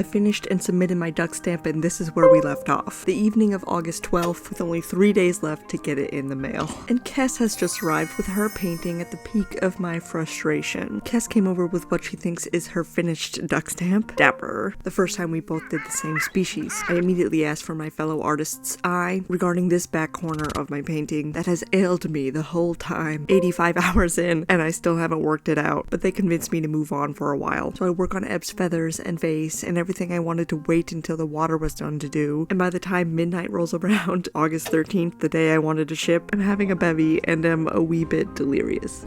finished and submitted my duck stamp, and this is where we left off. The evening of August 12th, with only 3 days left to get it in the mail. And Kes has just arrived with her painting at the peak of my frustration. Kes came over with what she thinks is her finished duck stamp, Dapper. The first time we both did the same species. I immediately asked for my fellow artist's eye regarding this back corner of my painting that has ailed me the whole time. 85 hours in, and I still haven't worked it out, but they convinced me to move on for a while. So I work on Eb's feathers and face and everything I wanted to wait until the water was done to do. And by the time midnight rolls around, August 13th, the day I wanted to ship, I'm having a bevy and am a wee bit delirious.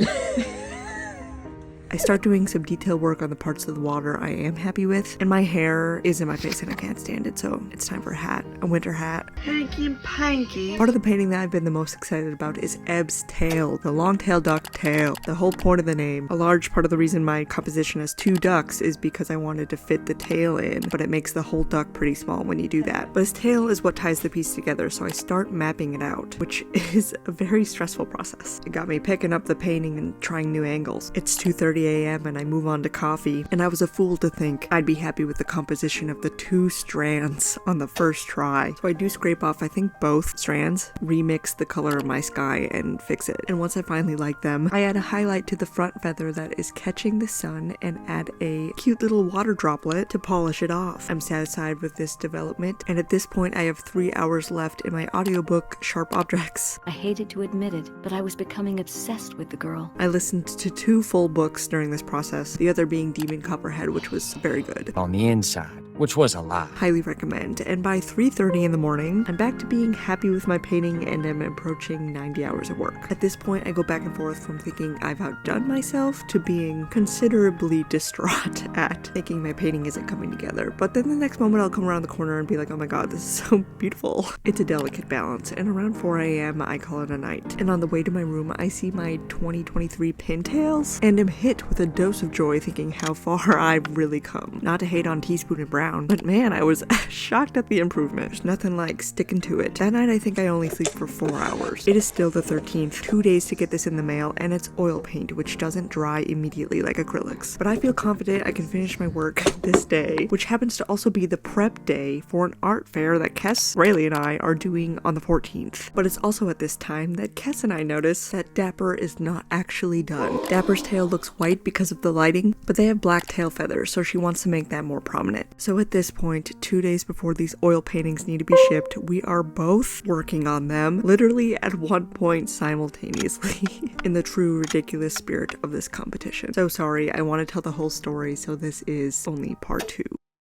I start doing some detail work on the parts of the water I am happy with, and my hair is in my face and I can't stand it, so it's time for a hat, a winter hat. Hanky and panky. Part of the painting that I've been the most excited about is Eb's tail, the long-tailed duck tail, the whole point of the name. A large part of the reason my composition has 2 ducks is because I wanted to fit the tail in, but it makes the whole duck pretty small when you do that. But his tail is what ties the piece together, so I start mapping it out, which is a very stressful process. It got me picking up the painting and trying new angles. It's 2:30 a.m. and I move on to coffee, and I was a fool to think I'd be happy with the composition of the 2 strands on the first try. So I do scrape off, I think, both strands, remix the color of my sky, and fix it. And once I finally like them, I add a highlight to the front feather that is catching the sun and add a cute little water droplet to polish it off. I'm satisfied with this development, and at this point I have 3 hours left in my audiobook, Sharp Objects. I hated to admit it, but I was becoming obsessed with the girl. I listened to 2 full books during this process, the other being Demon Copperhead, which was very good. On the inside, which was a lie. Highly recommend. And by 3:30 in the morning, I'm back to being happy with my painting and am approaching 90 hours of work. At this point, I go back and forth from thinking I've outdone myself to being considerably distraught at thinking my painting isn't coming together. But then the next moment I'll come around the corner and be like, oh my god, this is so beautiful. It's a delicate balance, and around 4 a.m. I call it a night. And on the way to my room, I see my 2023 pintails and am hit with a dose of joy thinking how far I've really come. Not to hate on Teaspoon and Brown, but man, I was shocked at the improvement. There's nothing like sticking to it. That night I think I only sleep for 4 hours. It is still the 13th, 2 days to get this in the mail, and it's oil paint, which doesn't dry immediately like acrylics. But I feel confident I can finish my work this day, which happens to also be the prep day for an art fair that Kes, Rayleigh, and I are doing on the 14th. But it's also at this time that Kes and I notice that Dapper is not actually done. Dapper's tail looks white because of the lighting, but they have black tail feathers, so she wants to make that more prominent. So at this point, 2 days before these oil paintings need to be shipped, we are both working on them, literally at one point simultaneously, in the true ridiculous spirit of this competition. So sorry, I want to tell the whole story, so this is only part 2.